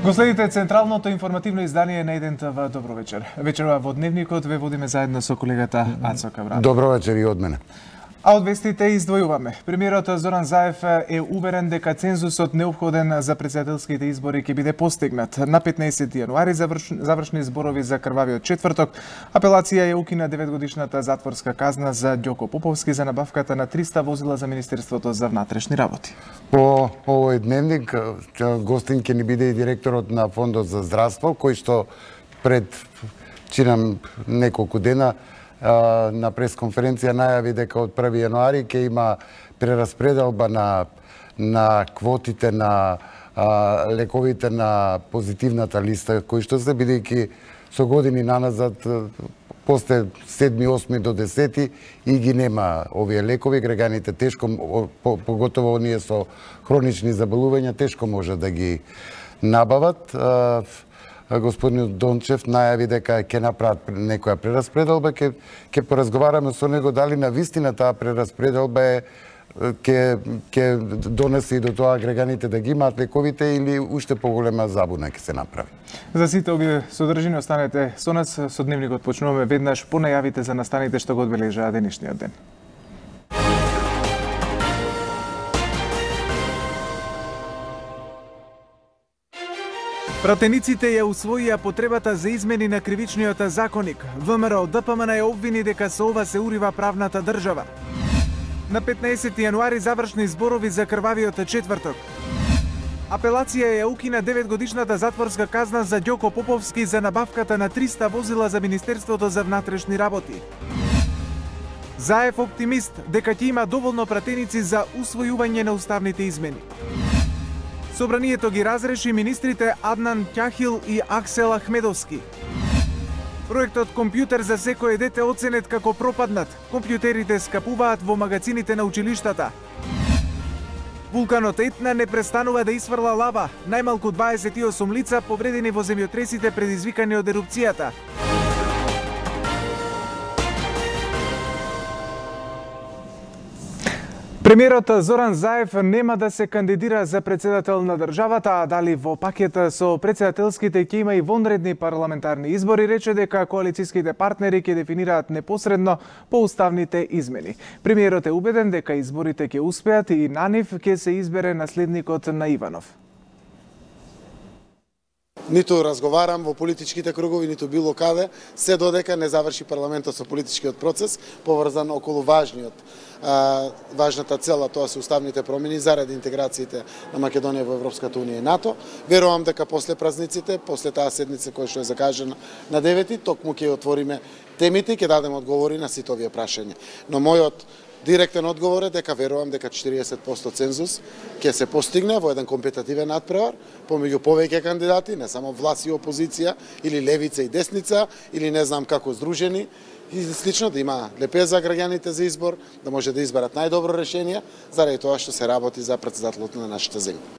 Го следите централното информативно издание на Еден ТВ. Добро вечер. Вечерва во Дневникот ве водиме заедно со колегата Ацо Кавран. Добро вечер и од мене. А од вестите издвојуваме. Премиерот Зоран Заев е уверен дека цензусот неопходен за претседателските избори ќе биде постигнат. На 15 јануари завршни зборови за крвавиот четврток. Апелација ја укина 9-годишната затворска казна за Ѓоко Поповски за набавката на 300 возила за Министерството за внатрешни работи. По овој дневник гостин ќе ни биде и директорот на Фондот за здравство, кој што пред чинам неколку дена на пресконференција најави дека од 1 јануари ќе има прераспределба на квотите на лековите на позитивната листа, кои што се бидејќи со години наназад после 7, 8 до 10 и ги нема овие лекови, граѓаните тешко, поготово оние со хронични заболувања, тешко може да ги набават. Господинот Дончев најави дека ќе направат некоја прераспределба, ќе поразговараме со него дали на вистина таа прераспределба ќе донесе и до тоа граѓаните да ги имаат лековите или уште поголема забуна ќе се направи. За сите овие содржини останете со нас. Со Дневникот почнуваме веднаш по најавите за настаните што го одбележаа денешниот ден. Пратениците ја усвоија потребата за измени на кривичниот законник. ВМРО ДПМН ја обвини дека со ова се урива правната држава. На 15 јануари завршни зборови за крвавиот четврток. Апелација ја укина 9-годишната затворска казна за Ѓоко Поповски за набавката на 300 возила за Министерството за внатрешни работи. Заев оптимист дека ќе има доволно пратеници за усвојување на уставните измени. Собранието ги разреши министрите Аднан Ќахил и Аксел Ахмедовски. Проектот компјутер за секое дете оценет како пропаднат. Компјутерите скапуваат во магазините на училиштата. Вулканот Етна не престанува да изфрла лава. Најмалку 28 лица повредени во земјотресите предизвикани од ерупцијата. Премиерот Зоран Заев нема да се кандидира за претседател на државата, а дали во пакет со претседателските ќе има и вонредни парламентарни избори, рече дека коалицијските партнери ќе дефинираат непосредно по уставните измени. Премиерот е убеден дека изборите ќе успеат и на нив ќе се избере наследникот на Иванов. Ниту разговарам во политичките кругови, ниту било каде, се додека не заврши парламентот со политичкиот процес, поврзан околу важната цела, тоа се уставните промени заради интеграциите на Македонија во Европската унија и НАТО. Верувам дека после празниците, после таа седница која што е закажана на 9-ти, токму ќе отвориме темите и ќе дадеме одговори на сите овие прашања. Но мојот директен одговор е дека верувам дека 40% цензус ќе се постигне во еден компетитивен надпревар помеѓу повеќе кандидати, не само власт и опозиција, или левица и десница, или не знам како здружени, и слично да има лепеза граѓаните за избор, да може да изберат најдобро решение заради тоа што се работи за претседателот на нашата земја.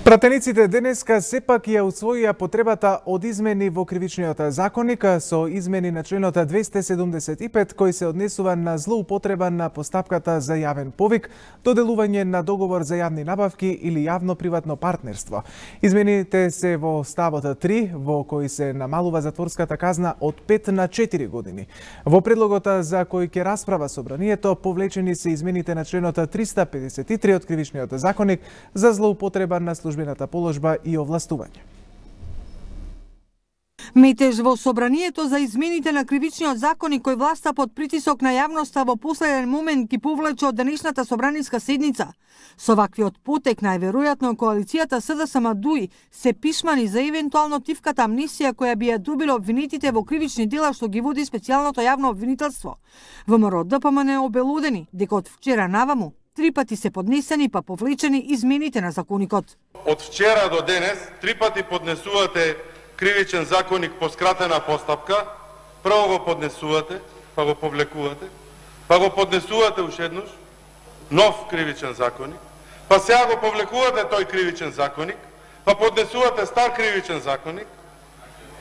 Пратениците денеска сепак ја усвоија потребата од измени во кривичниот законник со измени на членот 275 кој се однесува на злоупотреба на постапката за јавен повик, доделување на договор за јавни набавки или јавно-приватно партнерство. Измените се во ставот 3 во кој се намалува затворската казна од 5 на 4 години. Во предлогот за кој ќе расправа собранието повлечени се измените на членот 353 од кривичниот законник за злоупотреба на службената положба и овластување. Метеж во собранието за измените на кривичниот законник кој власта под притисок на јавноста во последен момент ги повлече од денешната собраниска седница. Со ваквиот потек најверојатно коалицијата СДСМ-ДУИ се пишмани за евентуално тивката амнистија која би ја добиле обвинетите во кривични дела што ги води специјалното јавно обвинителство. ВМРО ДПМН обелудени дека од вчера наваму 3 пати се поднесени па повлечени измените на законникот. Од вчера до денес 3 пати поднесувате кривичен законник по скратена постапка, прво го поднесувате, па го повлекувате, па го поднесувате уште еднаш, нов кривичен законник, па сега го повлекувате тој кривичен законник, па поднесувате стар кривичен законник.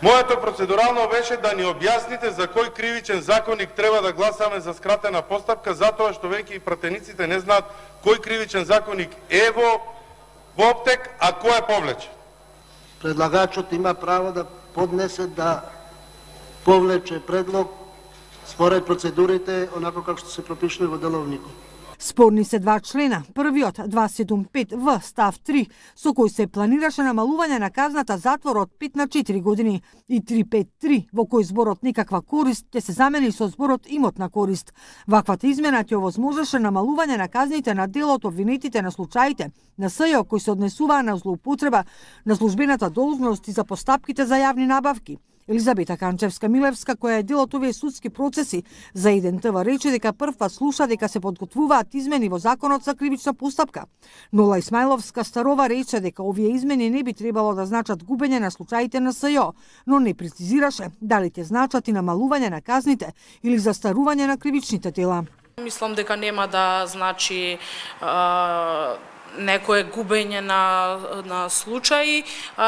Моето процедурално беше да ни објасните за кој кривичен законник треба да гласаме за скратена постапка, затоа што веќе и пратениците не знаат кој кривичен законник е во во оптек, а кој е повлече? Предлагачот има право да поднесе да повлече предлог според процедурите онако како што се пропишува во деловникот. Спорни се два члена. Првиот 275В став 3 со кој се планираше намалување на казната затвор од 5 на 4 години и 353 во кој зборот никаква корист ќе се замени со зборот имотна корист. Ваквата измена ќе овозможеше намалување на казните на дел од обвинетите на случаите на СЈО кои се однесуваа на злоупотреба на службената должност и за постапките за јавни набавки. Елизабета Канчевска-Милевска, која е дел од овие судски процеси, за Еден ТВ рече дека првпат слуша дека се подготвуваат измени во законот за кривична постапка. Нола Исмаиловска-Старова рече дека овие измени не би требало да значат губење на случаите на СЈО, но не прецизираше дали ќе значат и намалување на казните или застарување на кривичните дела. Мислам дека нема да значи некое губење на случаи,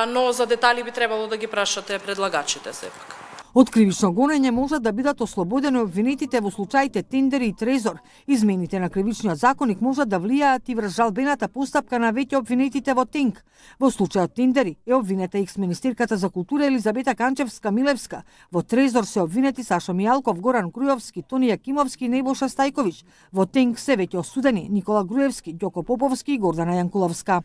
но за детали би требало да ги прашате предлагачите сепак. Од кривично гонење можат да бидат ослободени обвинетите во случаите Тендери и Трезор. Измените на кривичниот законник можат да влијаат и врз жалбената постапка на веќе обвинетите во Тенк. Во случајот Тендери е обвинета екс-министерката за култура Елизабета Канчевска-Милевска. Во Трезор се обвинети Сашо Мијалков, Горан Грујовски, Тони Јакимовски и Небоша Стајковиќ. Во Тенк се веќе осудени Никола Груевски, Ѓоко Поповски и Гордана Јанкуловска.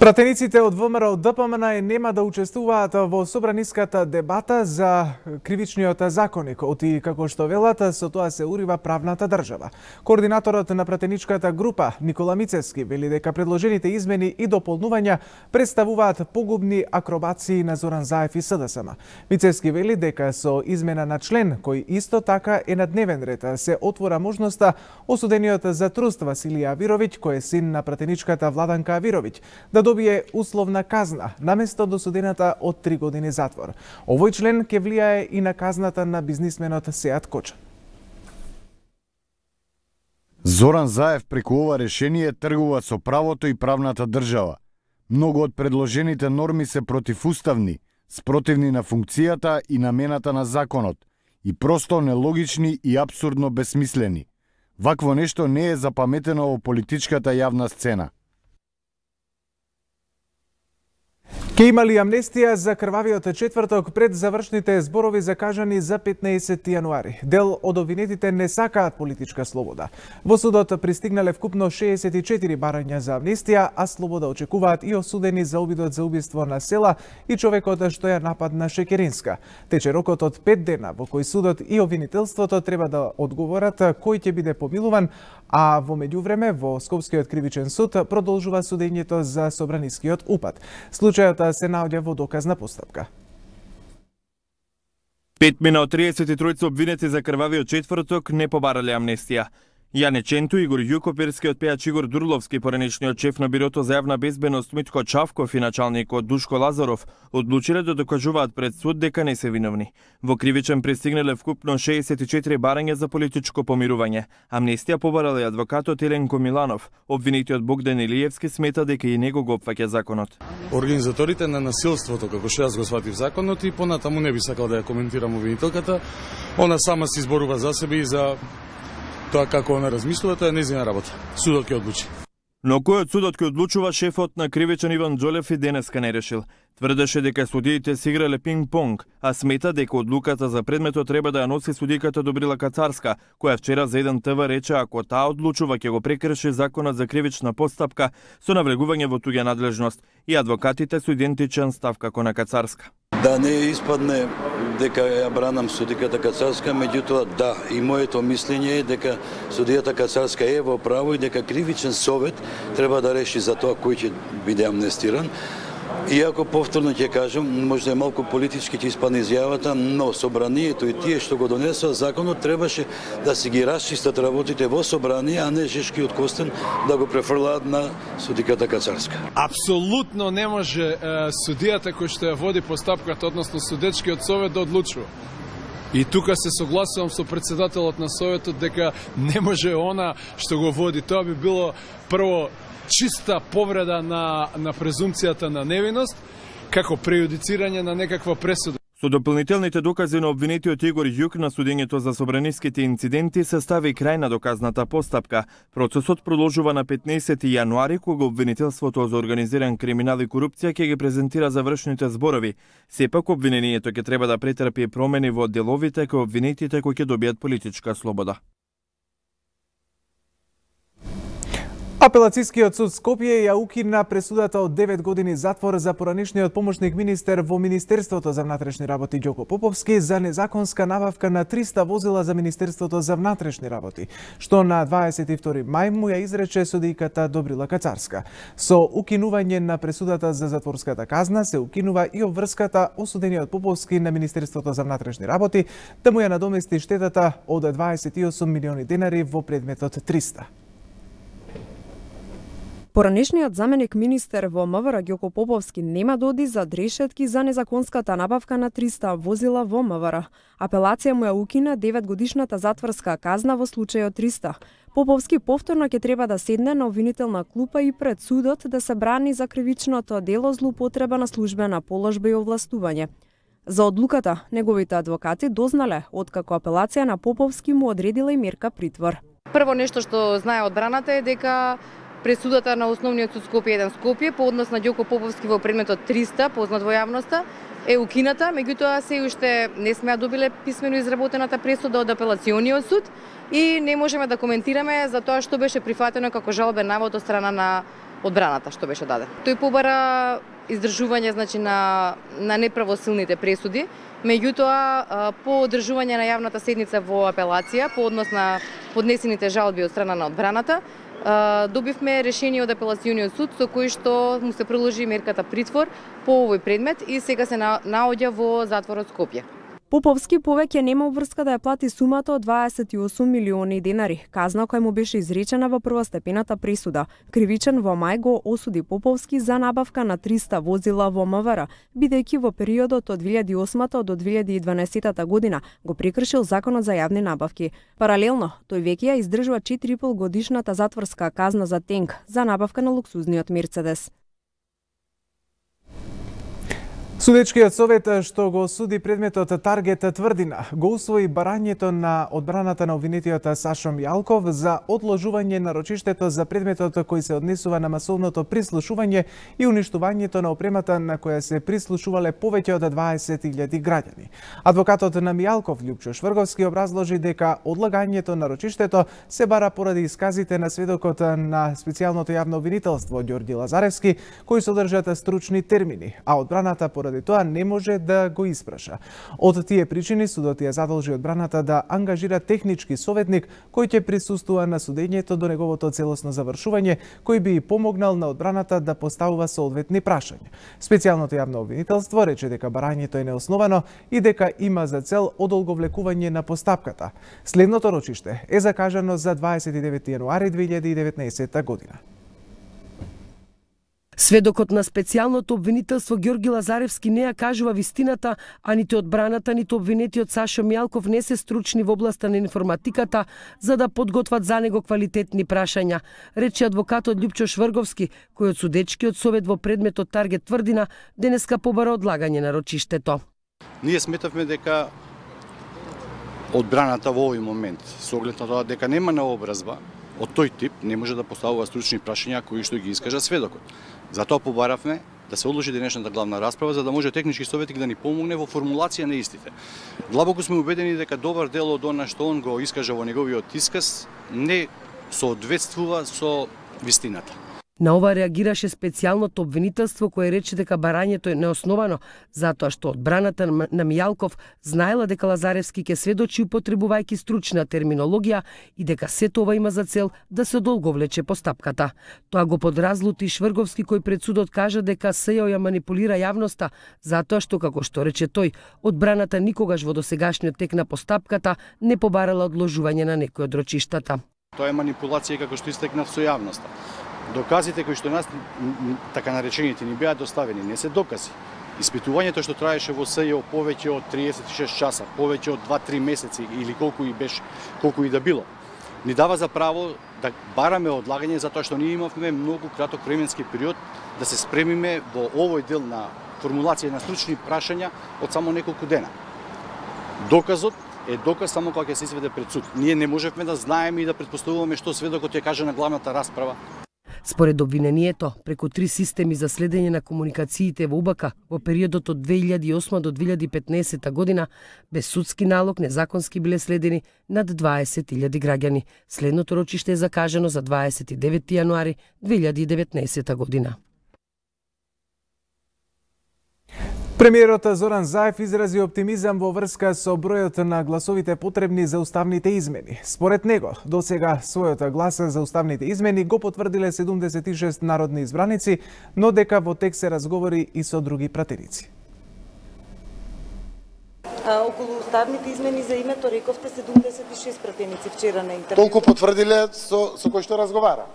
Пратениците од ВМРО ДПМН нема да учествуваат во собраниската дебата за кривичниот законник, оти како што велат, со тоа се урива правната држава. Координаторот на пратеничката група Никола Мицевски вели дека предложените измени и дополнувања представуваат погубни акробации на Зоран Заев и СДСМ. Мицевски вели дека со измена на член кој исто така е на дневен ред се отвора можноста осудениот за труст Василија Авировиќ, кој е син на пратеничката Владанка Авировиќ, да добие условна казна, наместо досудената од 3 години затвор. Овој член ќе влијае и на казната на бизнисменот Сеат Кочан. Зоран Заев преку ова решение тргува со правото и правната држава. Многу од предложените норми се противуставни, спротивни на функцијата и намената на законот и просто нелогични и апсурдно бесмислени. Вакво нешто не е запаметено во политичката јавна сцена. Ке имали амнестија за крвавиот четврток пред завршните зборови закажани за 15 јануари. Дел од обвинетите не сакаат политичка слобода. Во судот пристигнале вкупно 64 барања за амнестија, а слобода очекуваат и осудени за обидот за убиство на Села и човекот што ја нападна Шекеринска. Тече рокот од 5 дена во кој судот и обвинителството треба да одговорат кој ќе биде помилуван, а во меѓувреме во Скопскиот кривичен суд продолжува судењето за собранискиот упад. Случајот се наоѓа во доказна постапка. 5 мина од 33 обвинети за крвавиот четврток не побарале амнестија. Јане Ченту, Игор Јукоперскиот пејач Игор Дурловски, пораничниот шеф на Бирото за јавна безбедност Митко Чавков и началникот Душко Лазаров одлучиле да докажуваат пред суд дека не се виновни. Во кривичен пристигнале вкупно 64 барања за политичко помирување. Амнестија побарале адвокатот Еленко Миланов. Обвинетиот Богдан Илиевски смета дека и него го опфаќа законот. Организаторите на насилството, како што јас го сватив законот, и понатаму не би сакал да ја коментирам обвинителката, она сама се изборува за себе и за тоа како она размислува, тоа е нејзина работа. Судот ќе одлучи. Но кој од судот ќе одлучува, шефот на кривичен Иван Џолев и денеска не решил. Тврдеше дека судиите си играле пинг-понг, а смета дека одлуката за предметот треба да ја носи судиката Добрила Кацарска, која вчера за Еден ТВ рече ако таа одлучува ќе го прекрши законот за кривична постапка со навлегување во туѓа надлежност и адвокатите со идентичен став како на Кацарска. Да не испадне дека ја бранам судиката Кацарска, меѓутоа да, и моето мислење е дека судијата Кацарска е во право и дека кривичен совет треба да реши за тоа кој ќе биде амнестиран. Иако повторно ќе кажам, можда е малку политички ќе испадне изјавата, но собранието и тие што го донесоа законот требаше да си ги расчистат работите во собрание, а не Жешки од Костен да го префрлаат на судиката Кацарска. Апсолутно не може судијата кој што ја води постапката, односно судечкиот совет да одлучува. И тука се согласувам со председателот на советот дека не може она што го води. Тоа би било прво чиста повреда на презумцијата на невиност, како прејудицирање на некаква пресуда. Со дополнителните докази на обвинетиот Игор Јук на судењето за собраниските инциденти се стави крај на доказната постапка. Процесот продолжува на 15 јануари, кога обвинителството за организиран криминал и корупција ќе ги презентира завршните зборови. Сепак обвинението ќе треба да претрпи промени во деловите кои обвинетите кои ќе добијат политичка слобода. Апелацискиот суд Скопје ја укина пресудата од 9 години затвор за поранишниот помошник министер во Министерството за внатрешни работи Ѓоко Поповски за незаконска набавка на 300 возила за Министерството за внатрешни работи, што на 22 мај му ја изрече судијката Добрила Кацарска. Со укинување на пресудата за затворската казна се укинува и обврската осудениот Поповски на Министерството за внатрешни работи да му ја надомести штетата од 28 милиони денари во предметот 300. Поранешниот заменик министер во МВР Ѓоко Поповски нема да оди за решетки за незаконската набавка на 300 возила во МВР. Апелација му ја укина 9-годишната затворска казна во случајот 300. Поповски повторно ќе треба да седне на обвинителна клупа и пред судот да се брани за кривичното дело злоупотреба на службена положба и овластување. За одлуката, неговите адвокати дознале откако апелација на Поповски му одредила и мерка притвор. Прво нешто што знае одбраната е дека пресудата на Основниот суд Скопје 1 Скопје по однос на Ѓоко Поповски во предметот 300, познат во јавноста, е укината, меѓутоа се уште не сме добиле писмено изработената пресуда од апелациониот суд и не можеме да коментираме за тоа што беше прифатено како жалбен навод од страна на одбраната што беше даден. Тој побара издржување на неправосилните пресуди, меѓутоа по одржување на јавната седница во апелација по однос на поднесените жалби од страна на одбраната, добивме решение од апелациониот суд со кој што му се приложи мерката притвор по овој предмет и сега се наоѓа во затворот Скопје. Поповски повеќе нема обврска да ја плати сумата од 28 милиони денари, казна која му беше изречена во првостепената пресуда. Кривичен во мај го осуди Поповски за набавка на 300 возила во МВР, бидејќи во периодот од 2008 до 2012 година го прекршил Законот за јавни набавки. Паралелно, тој веќе ја издржува 4,5 годишната затворска казна за тенк за набавка на луксузниот Мерцедес. Судечкиот совет што го осуди предметот Таргет Тврдина го усвои барањето на одбраната на обвинетиот Сашо Мијалков за одложување на рочиштето за предметот кој се однесува на масовното прислушување и уништувањето на опремата на која се прислушувале повеќе од 20.000 граѓани. Адвокатот на Мијалков Љупчо Шврговски образложи дека одлагањето на рочиштето се бара поради исказите на сведокот на специјалното јавно обвинителство Ѓорѓи Лазаревски, кои содржат стручни термини, а одбраната поради тоа не може да го испраша. Од тие причини судот ја задолжи одбраната да ангажира технички советник кој ќе присуствува на судењето до неговото целосно завршување, кој би и помогнал на одбраната да поставува соодветни прашања. Специјалното јавно обвинителство рече дека барањето е неосновано и дека има за цел одолговлекување на постапката. Следното рочиште е закажано за 29 јануари 2019 година. Сведокот на специјалното обвинителство Ѓорѓи Лазаревски не ја кажува вистината, а нити одбраната, нити обвинетиот Сашо Мијалков не се стручни во областа на информатиката за да подготват за него квалитетни прашања, рече адвокатот Љупчо Шврговски, кој од судечкиот совет во предметот Таргет Тврдина денеска побара одлагање на рочиштето. Ние сметавме дека одбраната во овој момент, со оглед на тоа дека нема наобразба од тој тип, не може да поставува стручни прашања кои што ги искажа сведокот. Затоа побаравме да се одложи денешната главна расправа за да може технички советник да ни помогне во формулација на истите. Длабоко сме убедени дека добар дел од она што он го искажа во неговиот исказ не соодветствува со вистината. На ова реагираше специјалното обвинителство кое рече дека барањето е неосновано, затоа што одбраната на Мијалков знаела дека Лазаревски ќе сведочи употребувајќи стручна терминологија и дека сето ова има за цел да се одолговлече постапката. Тоа го подразлути Шврговски кој пред судот кажа дека СЈО ја манипулира јавноста, затоа што, како што рече тој, одбраната никогаш во досегашниот тек на постапката не побарала одложување на некој од рочиштата. Тоа е манипулација како што истекнав со јавноста. Доказите кои што нас, така наречените, ни беа доставени, не се докази. Испитувањето што траеше во СЈО повеќе од 36 часа, повеќе од 2-3 месеци или колку и да било, ни дава за право да бараме одлагање затоа што ние имавме многу краток временски период да се спремиме во овој дел на формулација на стручни прашања од само неколку дена. Доказот е доказ само кога ќе се изведе пред суд. Ние не можевме да знаеме и да претпоставуваме што сведокот ќе каже на главната расправа. Според обвинението, преку 3 системи за следење на комуникациите во УБК во периодот од 2008 до 2015 година, без судски налог незаконски биле следени над 20.000 граѓани. Следното рочиште е закажано за 29 јануари 2019 година. Премиерот Зоран Заев изрази оптимизам во врска со бројот на гласовите потребни за уставните измени. Според него, досега својот глас за уставните измени го потврдиле 76 народни избраници, но дека во тек се разговори и со други пратеници. Околу уставните измени за името рековте 76 пратеници вчера на интернет. Толку потврдиле со кој што разговара.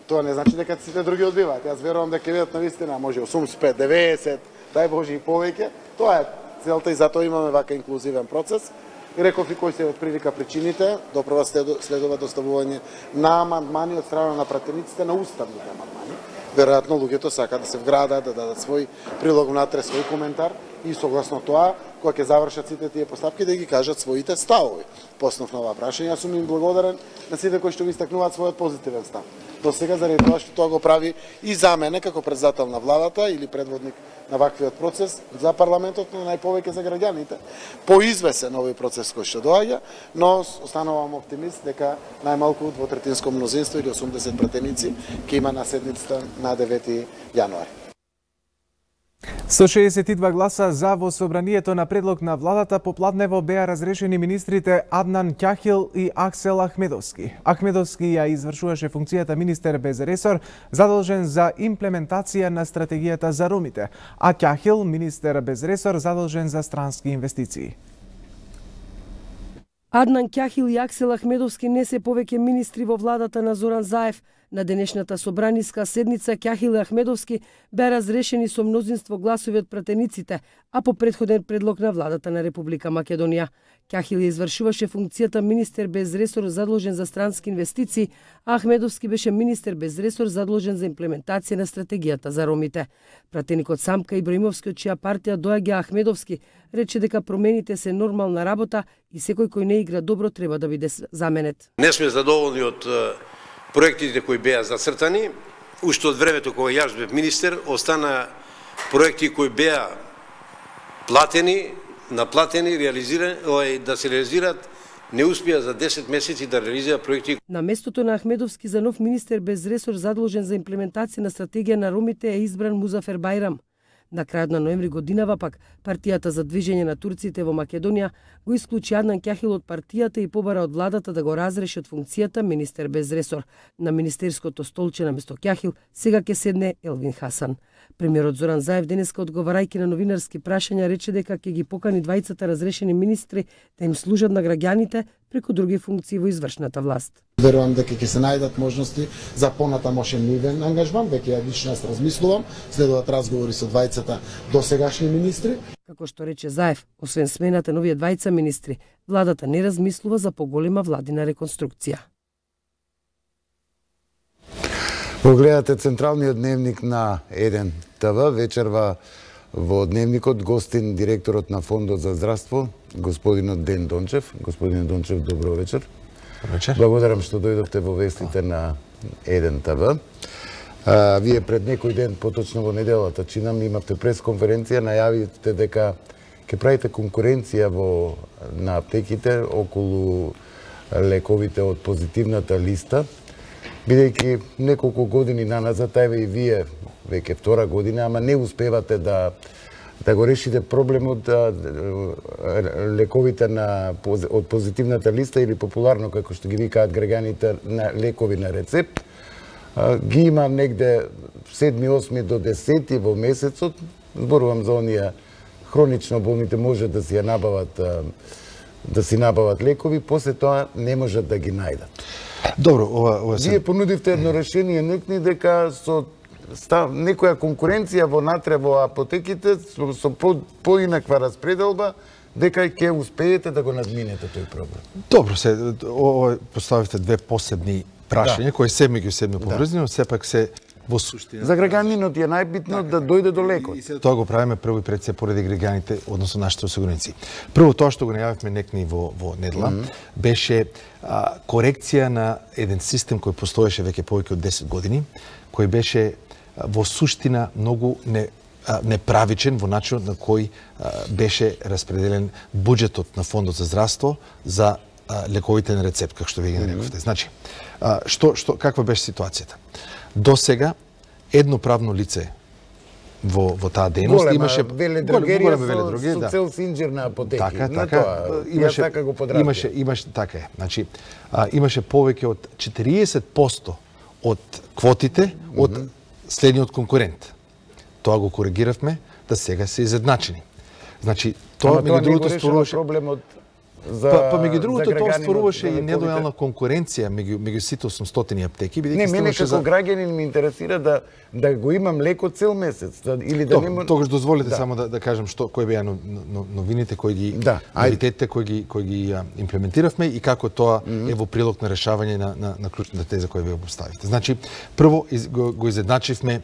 Тоа не значи дека сите други одбиваат. Јас верувам дека видат на вистина може 85, 90, дај Боже и повеќе. Тоа е целта и затоа имаме вака инклузивен процес. И реков и кои се од прилика причините, допрва следува доставување на амандмани од страна на пратениците на уставните амандмани. Веројатно луѓето сакаат да се вградат, да дадат свој прилог внатре, свој коментар и согласно тоа, кога ќе завршат сите тие постапки, да ги кажат своите ставови. По основ на оваа прашање, јас сум им благодарен на сите кои што ви истакнуваат својот позитивен став. До сега, заради тоа што тоа го прави и за мене како председател на владата или предводник на ваквиот процес за парламентот, но најповеќе за граѓаните. Поизвесен овој процес кој што доаѓа, но останувам оптимист дека најмалку двотретинско мнозинство или 80 пратеници ќе има на седницата на 9 јануари. Со 62 гласа за во собранието на предлог на владата попладнево беа разрешени министрите Аднан Ќахил и Аксел Ахмедовски. Ахмедовски ја извршуваше функцијата министер без ресор, задолжен за имплементација на стратегијата за ромите, а Ќахил министер без ресор задолжен за странски инвестиции. Аднан Ќахил и Аксел Ахмедовски не се повеќе министри во владата на Зоран Заев. На денешната собраниска седница Ќахил и Ахмедовски беа разрешени со мнозинство гласови од пратениците, а по претходен предлог на владата на Република Македонија. Ќахил ја извршуваше функцијата министер без ресор задолжен за странски инвестиции, а Ахмедовски беше министер без ресор задолжен за имплементација на стратегијата за ромите. Пратеникот Самка Ибраимовски, од чија партија доаѓа Ахмедовски, рече дека промените се нормална работа и секој кој не игра добро треба да биде заменет. Не сме задоволни од проектите кои беа зацртани. Уште од времето кога јас бев министер, остана проекти кои беа наплатени, реализирани, да се реализираат, не успеа за 10 месеци да реализира проекти. На местото на Ахмедовски за нов министер без ресор задолжен за имплементација на стратегија на ромите е избран Музафер Бајрам. На крајот на ноември годинава пак, партијата за движење на турците во Македонија го исклучи Аднан Ќахил од партијата и побара од владата да го разреши од функцијата министер без ресор. На министерското столче наместо Ќахил сега ќе седне Елвин Хасан. Премиерот Зоран Заев денеска одговарајќи на новинарски прашања рече дека ќе ги покани двајцата разрешени министри да им служат на граѓаните преку други функции во извршната власт. Верувам дека ќе се најдат можности за понатамошен нивен ангажман, веќе ја лично јас размислувам, следуваат разговори со двајцата досегашни министри. Како што рече Заев, освен смената на овие двајца министри, владата не размислува за поголема владина реконструкција. Го гледате централниот дневник на 1 ТВ. Вечерва во дневникот гостин директорот на Фондот за здравство, господинот Ден Дончев. Господин Дончев, добро вечер. Благодарам што дојдовте во вестите на 1 ТВ. Вие пред некој ден, поточно во неделата, чинам, имавте пресконференција, најавите дека ќе правите конкуренција на аптеките околу лековите од позитивната листа, бидејќи неколку години наназад, еве и вие веќе втора година, ама не успевате да го решите проблемот лековите од позитивната листа или популарно како што ги викаат граѓаните на лекови на рецепт. Ги има негде 7-8 до 10 во месецот. Зборувам за оние хронично болните може да си набават лекови, после тоа не можат да ги најдат. Добро, Вие понудивте едно решение, некни дека со некоја конкуренција во апотеките со поинаква распределба, дека ќе успеете да го надминете тој проблем. Добро, поставивте две посебни прашања, кои се меѓусебно поврзани, сепак се во суштина. За граѓанинот е најбитно да дојде до лекот. И тоа го правиме прво и пред се поради граѓаните, односно нашите осигуреници. Прво тоа што го најавивме некни во недела беше корекција на еден систем кој постоеше веќе повеќе од 10 години, кој беше во суштина многу неправичен во начинот на кој беше распределен буџетот на Фондот за здравство за лековите на рецепт, како што вие ги нарековте. Значи, каква беше ситуацијата? До сега едно правно лице во таа дејност имаше веледрогерија со цел синџир на апотеки. Така, значи имаше повеќе од 40% од квотите од следниот конкурент. Тоа го коригиравме да сега се изедначени. Значи тоа меѓу другото стваруваше проблемот. Меѓу другото, тоа стваруваше и недојална конкуренција меѓу сите 800 аптеки. Не, мене како граѓанин ми интересира да го имам леко цел месец. Или да нема... Тогаш дозволите само да кажам кои беа новините, новитетите кои ги имплементиравме и како тоа е во прилог на решавање на клучната теза која вие поставите. Значи, прво го изедначивме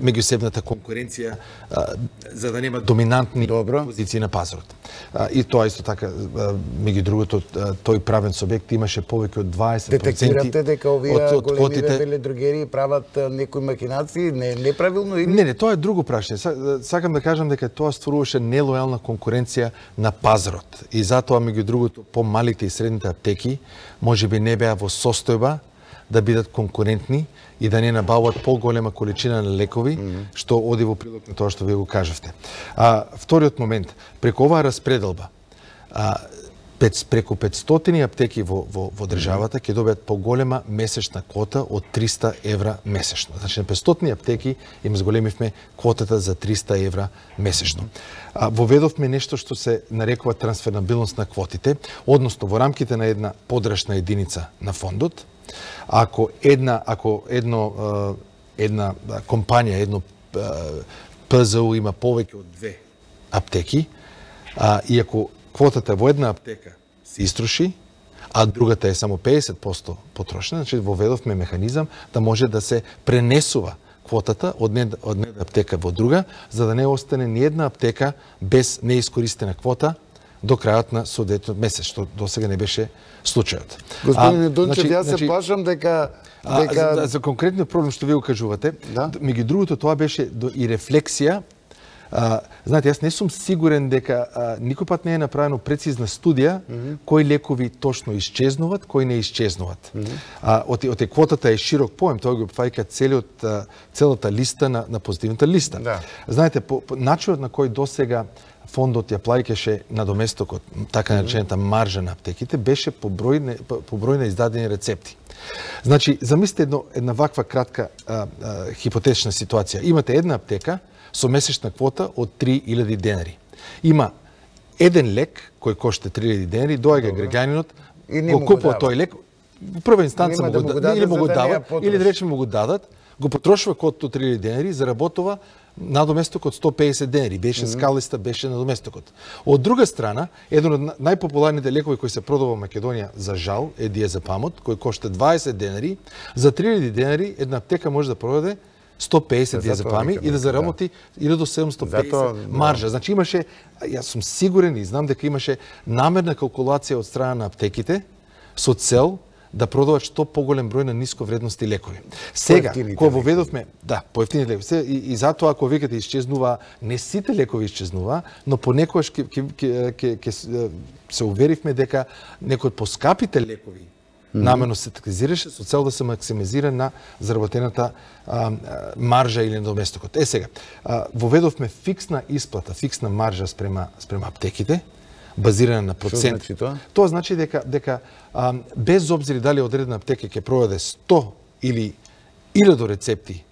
меѓусебната конкуренција за да нема доминантни позиции на пазарот. И тоа исто така, меѓу другото, тој правен субјект имаше повеќе од 20% Детектирате дека овие големиве веледрогерии прават некои макинации неправилно или? Не, тоа е друго прашање. Сакам да кажам дека тоа стваруваше нелојална конкуренција на пазарот. И затоа, меѓу другото, помалите и средните аптеки можеби не беа во состојба да бидат конкурентни и да не набавуваат поголема количина на лекови, што оди во прилог на тоа што вие го кажавте. Вториот момент, преку оваа распределба, преку 500 аптеки во државата ќе добијат поголема месечна квота од 300 евра месечно. Значи на 500 аптеки им зголемивме квотата за 300 евра месечно. Воведовме нешто што се нарекува трансферабилност на квотите, односно во рамките на една подрачна единица на фондот, ако една компанија, едно ПЗУ има повеќе од 2 аптеки, и ако квотата во една аптека се истроши, а другата е само 50% потрошена, значи воведовме механизам да може да се пренесува квотата од една аптека во друга, за да не остане ни една аптека без неискористена квота до крајот на соодветниот месец, што до сега не беше случајот. Господине Дончев, јас се плашам дека за конкретниот проблем што вие го кажувате, меѓу другото тоа беше и рефлексија. Знаете, јас не сум сигурен дека никој пат не е направено прецизна студија кои лекови точно исчезнуват, кои не исчезнуват. Оти квотата е широк поем, тоа го опфаќа целата листа на позитивната листа. Знаете, по начинот на кој досега фондот ја плаќаше надоместокот, така наречената маржа на аптеките, беше по број на издадени рецепти. Значи, замислите една ваква кратка хипотетична ситуација. Имате една аптека со месечна квота од 3000 денари. Има еден лек кој кошта 3000 денари, доаѓа граѓанинот, го купува тој лек, во прва инстанца му го дадат, или да речеме му го дадат, го потрошува квотата од 3000 денари, заработува надоместок од 150 денари, беше скалиста, беше надоместокот. Од друга страна, еден од најпопуларните лекови кои се продава во Македонија за жал е диазепамот, кој кошта 20 денари, за 3000 денари една аптека може да продаде 150 диазепами и да заработи или до 750 маржа. Значи имаше, јас сум сигурен и знам дека имаше намерна калкулација од страна на аптеките со цел да продават што поголем број на ниско вредности лекови. Сега, кога воведовме, поевтини лекови, и затоа ако викате исчезнува, не сите лекови исчезнува, но понекогаш ќе се уверивме дека некои од поскапите лекови намерно се тактизираше со цел да се максимизира на заработената маржа или надоместокот. Сега, воведовме фиксна исплата, фиксна маржа спрема аптеките, базирана на процент. Што значи тоа? Тоа значи дека без обзир дали одредена аптека ќе продаде 100 или 1000 рецепти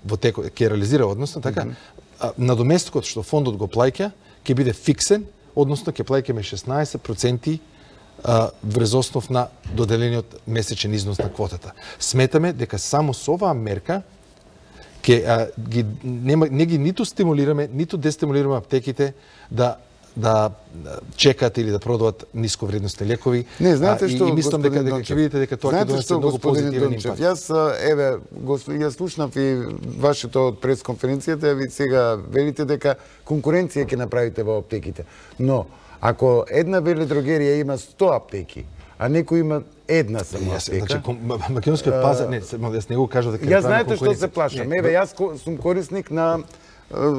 во текот ќе реализира, односно така, надоместокот што фондот го плаќа ќе биде фиксен, односно ќе плаќаме 16% врз основ на доделениот месечен износ на квотата. Сметаме дека само со оваа мерка не ги ниту стимулираме, ниту дестимулираме аптеките да да чекаат или да продават нисковредностни лекови. Не, знаете што, и мислам дека ќе видите дека тоа ќе донесе многу позитивен импакт. Јас слушнав и вашето од пресконференцијата, ви сега велите дека конкуренција ќе направите во аптеките. Но ако една веледрогерија има 100 аптеки, а некој има една само аптека. Значи, македонскиот пазар, јас не го кажав дека јас знаете што се плашам. Еве, јас сум корисник на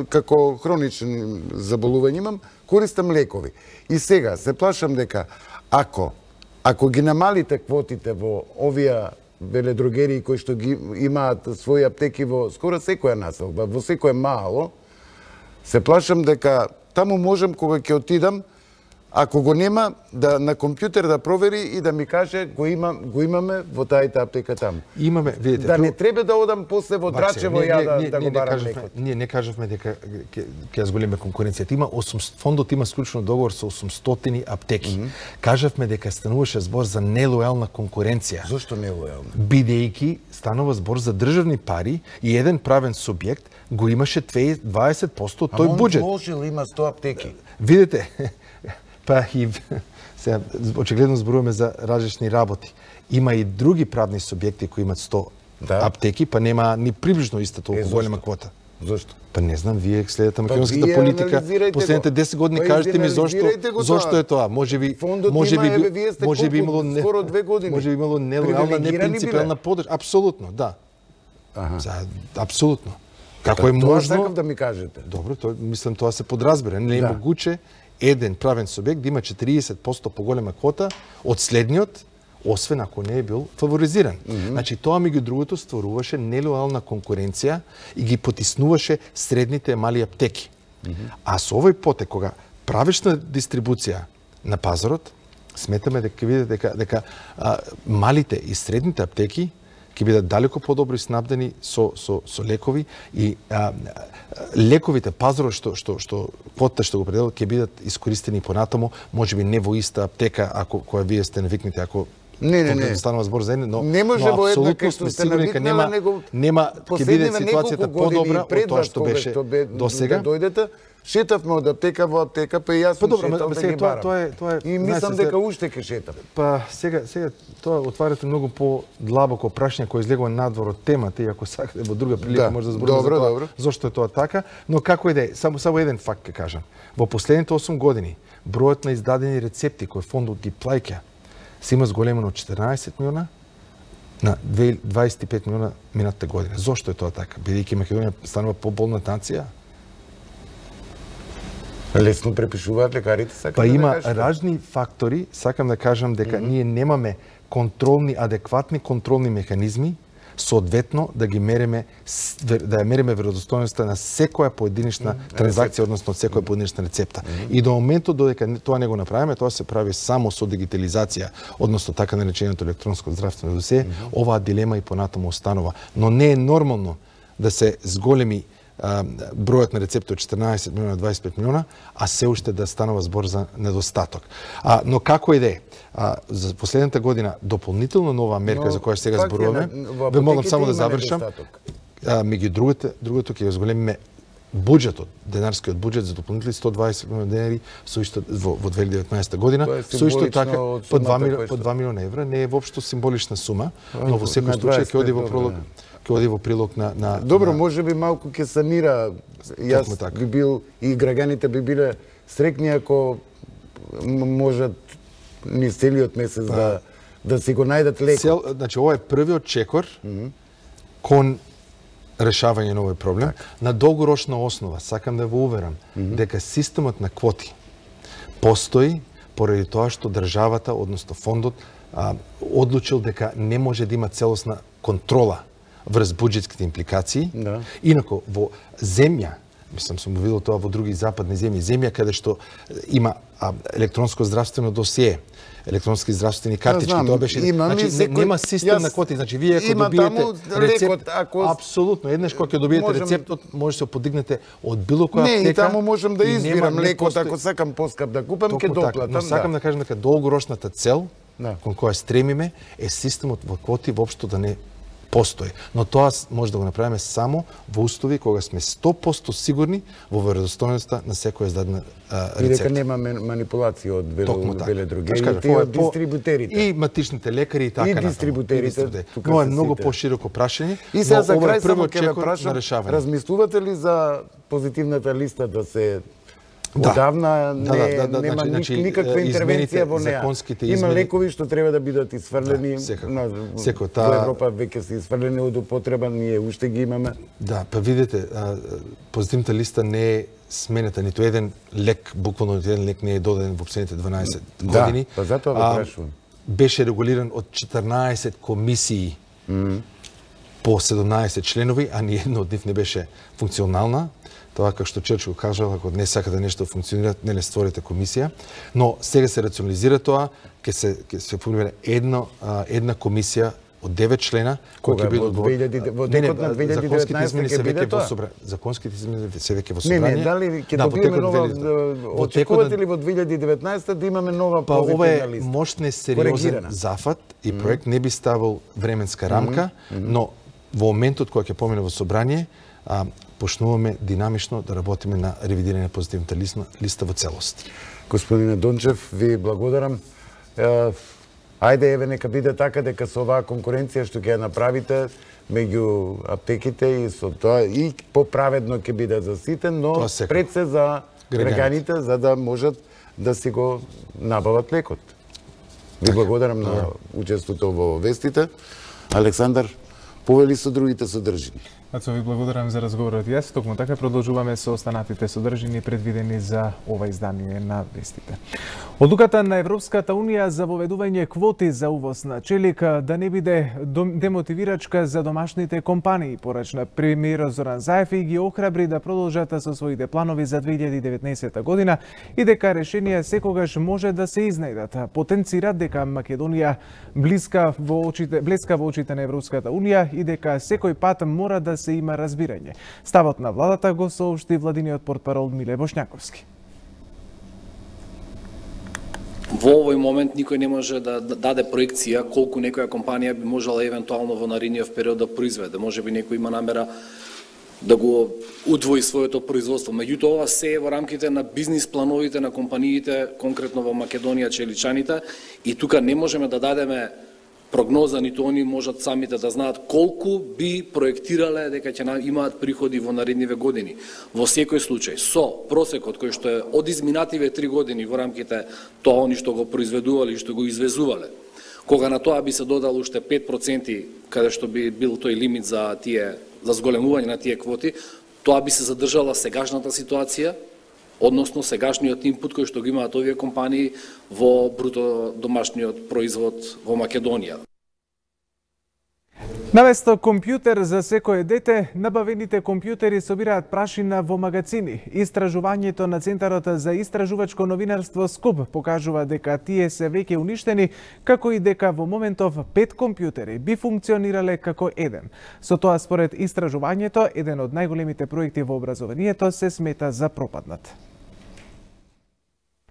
како хронични заболувања имам, користам лекови. И сега се плашам дека ако ги намалите квотите во овие веледрогерии кои што ги имаат своји аптеки во скоро секоја населба, во секое мало, се плашам дека таму можам кога ќе отидам, ако го нема, да на компјутер да провери и да ми каже го имаме во тајта аптека таму. Имаме, видите. Да не треба да одам после во Драчево ја да го барам лекот. Ние не кажавме дека ќе зголеме конкуренцијата. Има фондот има склучен договор со 800 аптеки. Кажавме дека стануваше збор за нелојална конкуренција. Зошто нелојална? Бидејќи станува збор за државни пари и еден правен субјект го имаше 20% од тој буџет. Он вложил, има 100 аптеки. Видите, па и сега очигледно зборуваме за различни работи. Има и други правни субјекти кои имат 100 аптеки, па нема ни приближно иста толку голема квота. Зошто? Па не знам, вие следите македонската политика последните 10 години, кажете ми зошто е тоа. Можеби имало нелојална, непринципиална подршка. Апсолутно, да. Апсолутно. Како е можно? Тоа сакав да ми кажете. Добро, мислам тоа се подразбира. Не е могуче еден правен субјект да има 40% поголема квота од следниот, освен ако не е бил фаворизиран. Значи, тоа меѓу другото стваруваше нелојална конкуренција и ги потиснуваше средните мали аптеки. А со овој потек, кога правешна дистрибуција на пазарот, сметаме дека видите дека малите и средните аптеки ќе бидат далеко подобро снабдени со лекови и лековите пазарот што квотата што го определил ќе бидат искористени понатаму, можеби не во иста аптека ако која вие сте навикнати, ако Не. Станува збор за едно, но не може во една кај што сте навикнала, нема ќе биде ситуацијата подобра од тоа што беше до сега. Дојдете, шетавме од аптека во аптека, па и јас сум шетал да ги барам. Тоа е и мислам дека уште ќе шетам. Па сега тоа отварате многу подлабоко прашање кој излегува надвор од темата, и ако сакате во друга прилика може да зборуваме за тоа. Зошто е тоа така? Но како и да е, само еден факт ќе кажам. Во последните 8 години бројот на издадени рецепти кои фондот ги плаќа се има зголемено од 14 милиона на 25 милиона минатата година. Зошто е тоа така? Бидејќи Македонија станува поболна нација? Лесно препишуваат лекарите, сакам па да има кажете. разни фактори, сакам да кажам дека ние немаме адекватни контролни механизми, соодветно да ги мериме, да ја мериме веродостојноста на секоја поединечна транзакција, односно секоја поединечна рецепта. И до моментот додека тоа не го направиме, тоа се прави само со дигитализација, односно така нареченото електронско здравствено досие, оваа дилема и понатаму останува. Но не е нормално да се зголеми бројот на рецепти од 14 милиона на 25 милиона, а се уште да станува збор за недостаток. Но како и да е, за последната година дополнително нова мерка за која сега зборуваме, ве молам само да завршам. Меѓу другото ќе го зголемиме буџетот, денарскиот буџет за дополнителни 120 милиона денари со исто во 2019 година, со исто така по 2 милиона евра, не е воопшто символична сума, но во секој случај ќе оди во прилог на Добро, можеби малку ќе санира. Јас би бил и граѓаните би биле среќни ако можат низ целиот месец да си го најдат лекот. Значи ова е првиот чекор кон решавање на овој проблем. На долгорочна основа сакам да во уверам дека системот на квоти постои поради тоа што државата, односно фондот, одлучил дека не може да има целосна контрола врз буџетските импликации. Инако во земја, мислам сум видел тоа во други западни земји каде што има електронско здравствено досие, електронски здравствени картички, тоа беше. Значи нема систем на квоти, значи вие ако добиете рецепт, апсолутно, еднаш кога ќе добиете рецептот, може да се подигнете од било која аптека. Не, и таму можам да избирам лекот, ако сакам поскап да купам, ќе доплатам. Но сакам да кажам дека долгорочната цел кон која стремиме е системот во квоти воопшто да не постои. Но тоа може да го направиме само во услови кога сме 100% сигурни во веродостојноста на секоја издадена рецепта. И дека нема манипулација од веледрогерите и од дистрибутерите. И матичните лекари и така натаму. И дистрибутерите. Но е многу пошироко прашање. И сега за крај само ќе ве прашам, размислувате ли за позитивната листа да се одавна нема никаква интервенција во неа? Има лекови што треба да бидат исфрлени, во Европа веќе се исфрлени од употреба, ние уште ги имаме. Да, па видите, позитивната листа не е сменета, ниту еден лек, буквално ниту еден лек не е додаден во последните 12 години. Да, па затоа ве прашувам. Беше регулиран од 14 комисии по 17 членови, а ни една од нив не беше функционална. Тоа како што Черчил кажал, ако не сакате нешто да функционира, не створите комисија. Но сега се рационализира тоа, ќе се формира една комисија од 9 члена кои ќе бидат во текот на 2019 ќе биде тоа. Законските измени се веќе во собрание. Не, дали ќе добиеме нова, очекувате ли во 2019 да имаме нова позитивна листа? Ова е мощен сериозен зафат и проект не би ставал временска рамка, но во моментот кога ќе помине во собрание, почнуваме динамично да работиме на ревидирање на позитивната листа во целост. Господине Дончев, ви благодарам. Ајде, еве, нека биде така дека со оваа конкуренција што ќе ја направите меѓу аптеките и со тоа и поправедно ќе биде за сите, но пред се за граѓаните, за да можат да си го набават лекот. Ви благодарам на учеството во вестите. Александар, повели со другите содржини. Ацо, ви благодарам за разговорот. Јас токму така продолжуваме со останатите содржини предвидени за ова издание на вестите. Одлуката на Европската Унија за воведување квоти за увоз на челик да не биде демотивирачка за домашните компании, порачна премиерот Зоран Заев и ги охрабри да продолжат со своите планови за 2019 година и дека решенија секогаш може да се изнајдат. Потенцира дека Македонија блеска во очите на Европската Унија и дека секој пат мора да се има разбирање. Ставот на владата го соопшти владиниот портпарол Миле Бошњаковски. Во овој момент никој не може да даде проекција колку некоја компанија би можела евентуално во наредниот период да произведе. Може би некој има намера да го удвои своето производство. Меѓутоа, ова се е во рамките на бизнис плановите на компаниите, конкретно во Македонија, челичаните, и тука не можеме да дадеме прогноза, ниту они можат самите да знаат колку би проектирале дека ќе имаат приходи во наредниве години. Во секој случај, со просекот кој што е од изминативе 3 години во рамките тоа они што го произведувале и што го извезувале, кога на тоа би се додало уште 5%, каде што би бил тој лимит за зголемување на тие квоти, тоа би се задржала сегашната ситуација, односно сегашниот инпут кој што го имаат овие компании во бруто домашниот производ во Македонија. Наместо компјутер за секое дете, набавените компјутери собираат прашина во магазини. Истражувањето на Центарот за истражувачко новинарство СКУП покажува дека тие се веќе уништени, како и дека во моментов 5 компјутери би функционирале како еден. Со тоа, според истражувањето, еден од најголемите проекти во образованието се смета за пропаднат.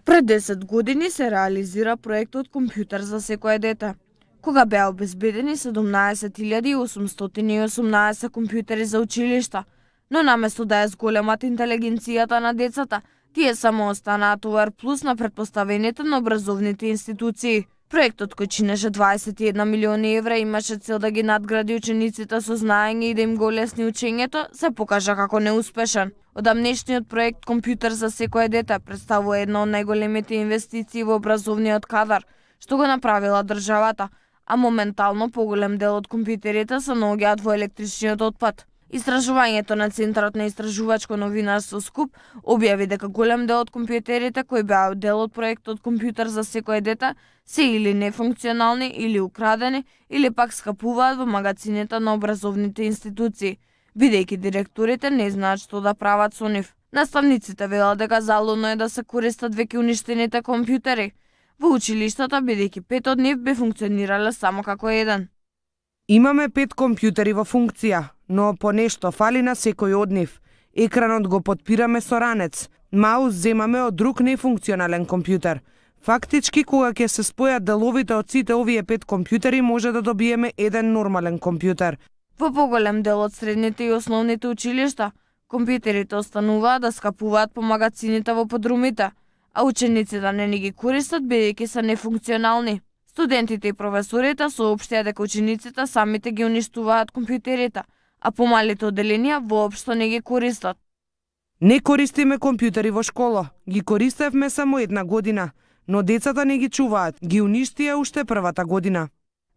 Пред 10 години се реализира проектот Компјутер за секое дете, кога беа обезбедени 17.818 компјутери за училишта, но наместо да ја зголемат интелигенцијата на децата, тие само останаа товар плюс на претпоставените на образовните институции. Проектот, кој чинеше 21 милиони евра, имаше цел да ги надгради учениците со знаење и да им го олесни учењето, се покажа како неуспешен. Одамнешниот проект Компјутер за секое дете представува една од најголемите инвестиции во образовниот кадар, што го направила државата, а моментално поголем дел од компјутерите се наоѓаат во електричниот отпад. Истражувањето на Центарот на истражувачко новинарство СКУП објави дека голем дел од компјутерите кои беа дел од проектот Компјутер за секое дете се или нефункционални, или украдени, или пак скапуваат во магазините на образовните институции, бидејќи директорите не знаат што да прават со нив. Наставниците велат дека залудно е да се користат веќе уништените компјутери во училиштата, бидејќи 5 од нив би функционирале само како еден. Имаме 5 компјутери во функција, но по нешто фали на секој од нив. Екранот го потпираме со ранец, маус земаме од друг нефункционален компјутер. Фактички, кога ќе се спојат деловите од сите овие 5 компјутери, може да добиеме еден нормален компјутер. Во поголем дел од средните и основните училишта, компјутерите остануваат да скапуваат по магазините во подрумите, а учениците не ни ги користат бидејќи се нефункционални. Студентите и професорите соопштија дека учениците самите ги уништуваат компјутерите, а помалите оделенија воопшто не ги користат. Не користиме компјутери во школа, ги користевме само една година, но децата не ги чуваат, ги уништија уште првата година.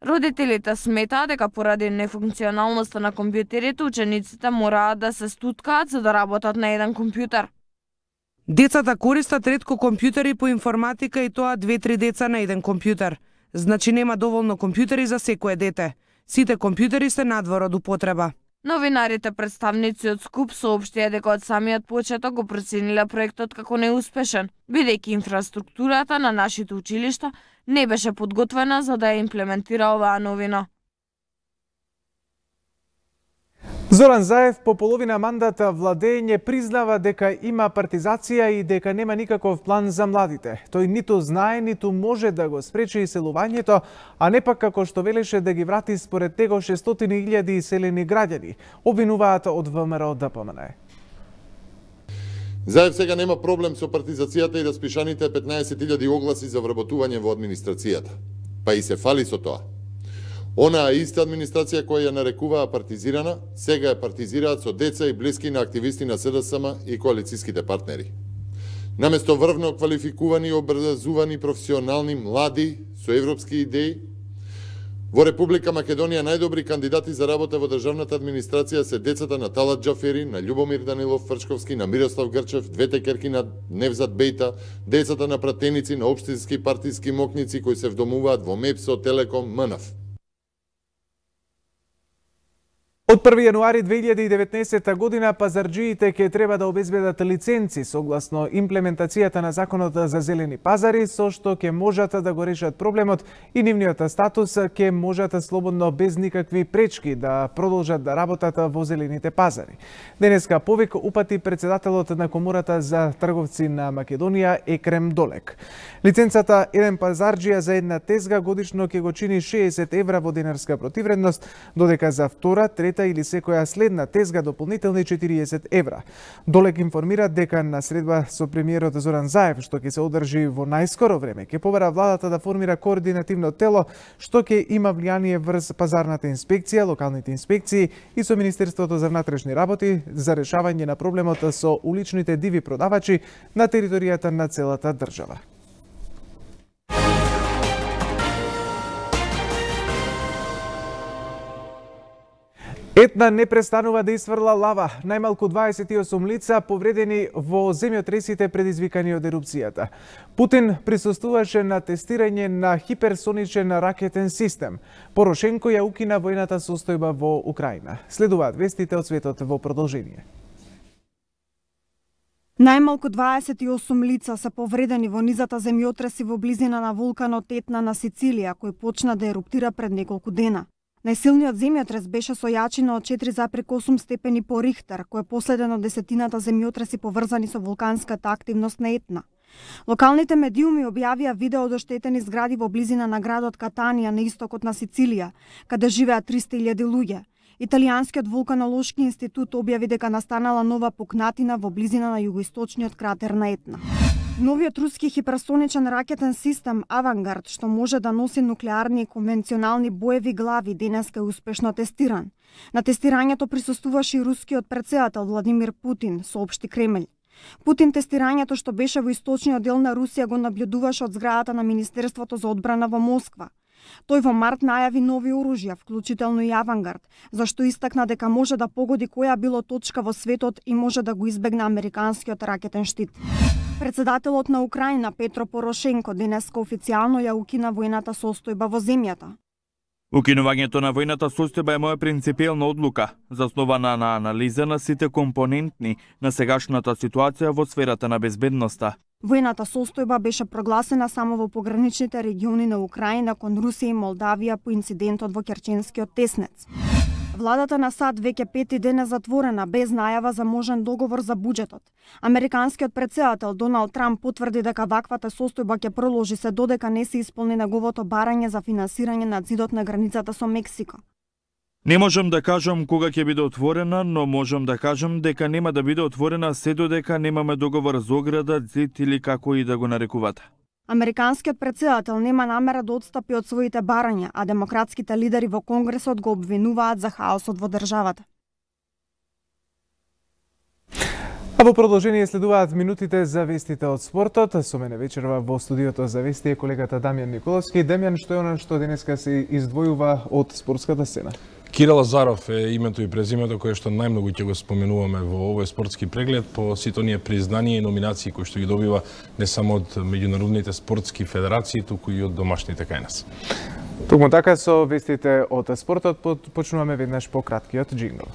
Родителите сметаат дека поради нефункционалноста на компјутерите, учениците мораат да се стуткаат за да работат на еден компјутер. Децата користат ретко компјутери по информатика и тоа 2-3 деца на еден компјутер. Значи нема доволно компјутери за секое дете. Сите компјутери се надвор од употреба. Новинарите представници од СКУП соопштија дека од самиот почеток го процениле проектот како неуспешен, бидејќи инфраструктурата на нашите училишта не беше подготвена за да ја имплементира оваа новина. Зоран Заев по половина мандата владење признава дека има партизација и дека нема никаков план за младите. Тој ниту знае, ниту може да го спречи иселувањето, а не пак како што велеше да ги врати според него 600.000 иселени граѓани, обвинуваат од ВМРО ДПМН. Заев сега нема проблем со партизацијата и распишаните 15.000 огласи за вработување во администрацијата. Па и се фали со тоа. Онаа иста администрација која ја нарекуваа партизирана, сега ја партизираат со деца и блиски на активисти на СДСМ и коалицијските партнери. Наместо врвно квалификувани и образувани професионални млади со европски идеи, во Република Македонија најдобри кандидати за работа во државната администрација се децата на Талат Џафери, на Љубомир Данилов Фрчковски, на Мирослав Грчев, двете керки на Невзат Бејта, децата на пратеници на општински партиски мокници кои се вдомуваат во МЕПСО, Телеком, МНФ. Од 1 јануари 2019 година пазарџиите ќе треба да обезбедат лиценци согласно имплементацијата на Законот за зелени пазари, со што ќе можат да го решат проблемот и нивниот статус ќе можат слободно без никакви пречки да продолжат да работат во зелените пазари. Денеска повик упати председателот на Комората за трговци на Македонија Екрем Долек. Лиценцата еден пазарџија за една тезга годишно ќе го чини 60 евра во денарска противредност, додека за втора, трета или секоја следна тезга дополнителни 40 евра. Долек информира дека на средба со премиерот Зоран Заев, што ќе се одржи во најскоро време, ќе побара владата да формира координативно тело што ќе има влијание врз пазарната инспекција, локалните инспекции и со Министерството за внатрешни работи за решавање на проблемот со уличните диви продавачи на територијата на целата држава. Етна не престанува да изфрла лава. Најмалку 28 лица повредени во земјотресите предизвикани од ерупцијата. Путин присуствуваше на тестирање на хиперсоничен ракетен систем. Порошенко ја укина војната состојба во Украина. Следуваат вестите од светот во продолжение. Најмалку 28 лица се повредени во низата земјотреси во близина на вулканот Етна на Сицилија, кој почна да еруптира пред неколку дена. Најсилниот земјотрес беше со јачина од 4,8 степени по Рихтер, кој е последен од десетината земјотреси поврзани со вулканската активност на Етна. Локалните медиуми објавија видео од оштетени згради во близина на градот Катанија на истокот на Сицилија, каде живеат 300.000 луѓе. Италијанскиот вулканолошки институт објави дека настанала нова пукнатина во близина на југоисточниот кратер на Етна. Новиот руски хиперсоничен ракетен систем Авангард, што може да носи нуклеарни и конвенционални боеви глави, денеска е успешно тестиран. На тестирањето присуствуваше и рускиот претседател Владимир Путин, соопшти Кремљ. Путин тестирањето што беше во источниот дел на Русија го наблюдуваше од зградата на Министерството за одбрана во Москва. Тој во март најави нови оружја, вклучително и Авангард, зашто истакна дека може да погоди која било точка во светот и може да го избегне американскиот ракетен штит. Председателот на Украина Петро Порошенко денеска официјално ја укина војната состојба во земјата. Укинувањето на војната состојба е моја принципиелна одлука, заснована на анализа на сите компонентни на сегашната ситуација во сферата на безбедноста. Војната состојба беше прогласена само во пограничните региони на Украина кон Русија и Молдавија по инцидентот во Керченскиот теснец. Владата на САД веќе 5 ден е затворена без најава за можен договор за буџетот. Американскиот претседател Доналд Трамп потврди дека ваквата состојба ќе продолжи се додека не се исполни неговото барање за финансирање на зидот на границата со Мексико. Не можам да кажам кога ќе биде отворена, но можам да кажам дека нема да биде отворена се додека немаме договор за ограда, зид или како и да го нарекувате. Американскиот претседател нема намера да отстапи од своите барања, а демократските лидери во Конгресот го обвинуваат за хаосот во државата. А во продолжение следуваат минутите за вестите од спортот. Со мене вечерва во студиото за вести е колегата Дамјан Николовски. Дамјан, што е она што денеска се издвојува од спортската сцена? Кира Лазаров е името и презимето кое што најмногу ќе го споменуваме во овој спортски преглед по сите оние признанија и номинации кои што ги добива не само од меѓународните спортски федерации, туку и од домашните кај нас. Токму така со вестите од спортот почнуваме веднаш по краткиот джингл.